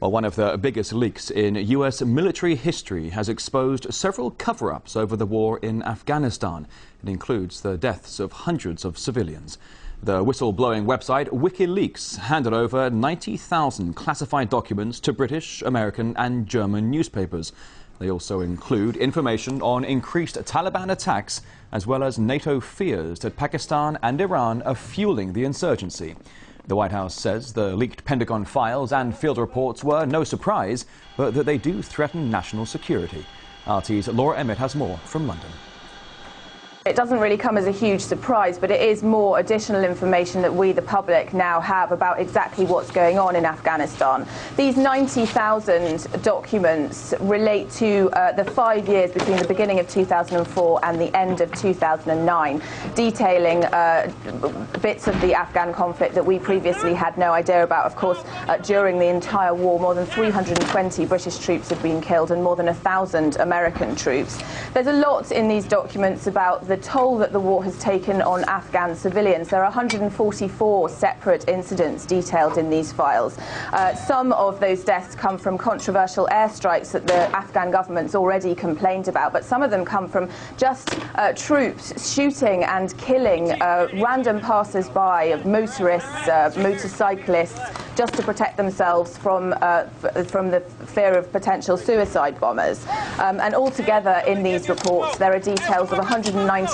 Well, one of the biggest leaks in U.S. military history has exposed several cover-ups over the war in Afghanistan. It includes the deaths of hundreds of civilians. The whistleblowing website WikiLeaks handed over 90,000 classified documents to British, American and German newspapers. They also include information on increased Taliban attacks, as well as NATO fears that Pakistan and Iran are fueling the insurgency. The White House says the leaked Pentagon files and field reports were no surprise, but that they do threaten national security. RT's Laura Emmett has more from London. It doesn't really come as a huge surprise, but it is more additional information that we, the public, now have about exactly what's going on in Afghanistan. These 90,000 documents relate to the 5 years between the beginning of 2004 and the end of 2009, detailing bits of the Afghan conflict that we previously had no idea about. Of course, during the entire war, more than 320 British troops have been killed and more than 1,000 American troops. There's a lot in these documents about the toll that the war has taken on Afghan civilians. There are 144 separate incidents detailed in these files. Some of those deaths come from controversial airstrikes that the Afghan government's already complained about, but some of them come from just troops shooting and killing random passers-by, motorists, motorcyclists, just to protect themselves from the fear of potential suicide bombers. And altogether in these reports there are details of 195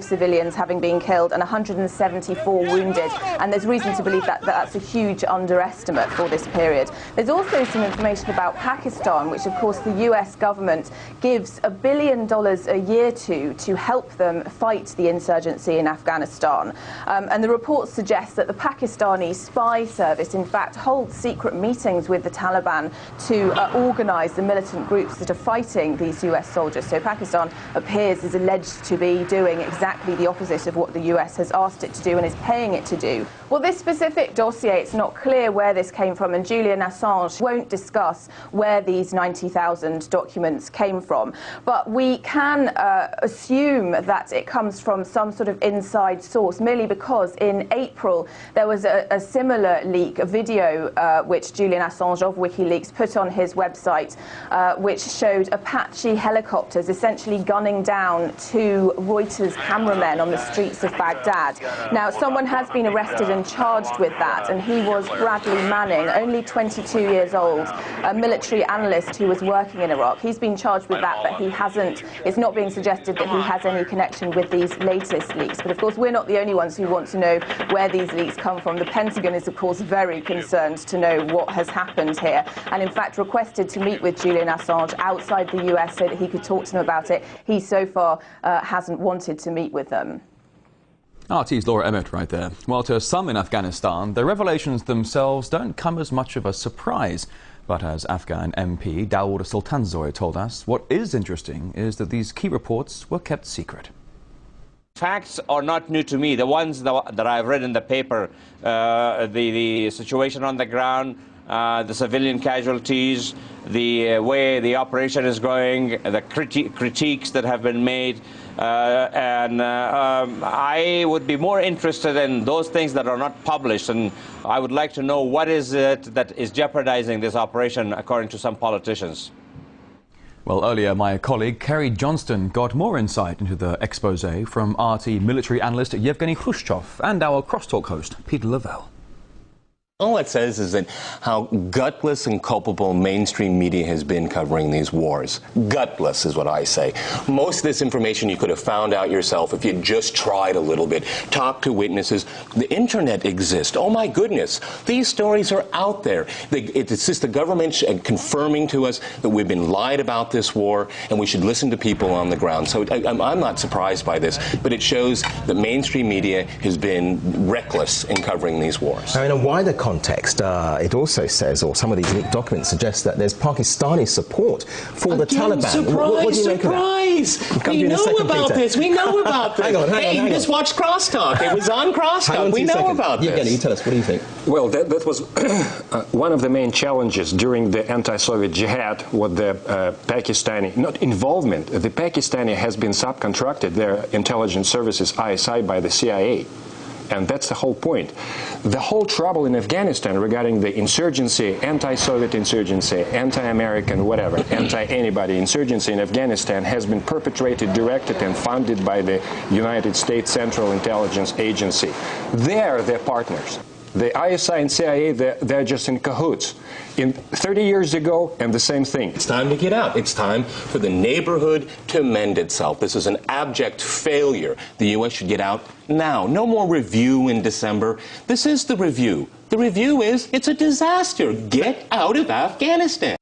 civilians having been killed and 174 wounded, and there's reason to believe that that's a huge underestimate for this period. There's also some information about Pakistan, which of course the US government gives $1 billion a year to help them fight the insurgency in Afghanistan. And the report suggests that the Pakistani spy service in fact holds secret meetings with the Taliban to organise the militant groups that are fighting these US soldiers. So Pakistan is alleged to be doing exactly the opposite of what the US has asked it to do and is paying it to do. Well, this specific dossier, it's not clear where this came from, and Julian Assange won't discuss where these 90,000 documents came from. But we can assume that it comes from some sort of inside source, merely because in April there was a similar leak, a video which Julian Assange of WikiLeaks put on his website, which showed Apache helicopters essentially gunning down two Reuters cameramen on the streets of Baghdad. Now, someone has been arrested and charged with that, and he was Bradley Manning, only 22 years old, a military analyst who was working in Iraq. He's been charged with that, but he hasn't. It's not being suggested that he has any connection with these latest leaks. But of course, we're not the only ones who want to know where these leaks come from. The Pentagon is, of course, very concerned to know what has happened here, and in fact requested to meet with Julian Assange outside the US so that he could talk to them about it. He so far hasn't wanted to meet with them. RT's Laura Emmett right there. Well, to some in Afghanistan, the revelations themselves don't come as much of a surprise. But as Afghan MP Dawood Sultanzoy told us, what is interesting is that these key reports were kept secret. Facts are not new to me. The ones that I've read in the paper, the situation on the ground, the civilian casualties, the way the operation is going, the critiques that have been made, and I would be more interested in those things that are not published, and I would like to know what is it that is jeopardizing this operation according to some politicians. Well, earlier my colleague Kerry Johnston got more insight into the expose from RT military analyst Yevgeny Khrushchev and our Crosstalk host Peter Lavelle. All it says is that how gutless and culpable mainstream media has been covering these wars. Gutless is what I say. Most of this information you could have found out yourself if you just tried a little bit, talked to witnesses. The internet exists. Oh my goodness, these stories are out there. It's just the government confirming to us that we've been lied about this war and we should listen to people on the ground. So I'm not surprised by this, but it shows that mainstream media has been reckless in covering these wars. In a wider context, it also says, or some of these leaked documents suggest, that there's Pakistani support for the Taliban. Surprise, what do you make surprise! Of that? We know about this. We know about this. hang on. You just watched Crosstalk. It was on Crosstalk. We know about this. Yevgeny, you tell us. What do you think? Well, that was one of the main challenges during the anti-Soviet jihad with the Pakistani, not involvement. The Pakistani has been subcontracted, their intelligence services, ISI, by the CIA. And that's the whole point. The whole trouble in Afghanistan regarding the insurgency, anti-Soviet insurgency, anti-American, whatever, anti-anybody insurgency in Afghanistan has been perpetrated, directed, and funded by the United States Central Intelligence Agency. They're their partners. The ISI and CIA, they're just in cahoots. 30 years ago, and the same thing. It's time to get out. It's time for the neighborhood to mend itself. This is an abject failure. The U.S. should get out now. No more review in December. This is the review. The review is it's a disaster. Get out of Afghanistan.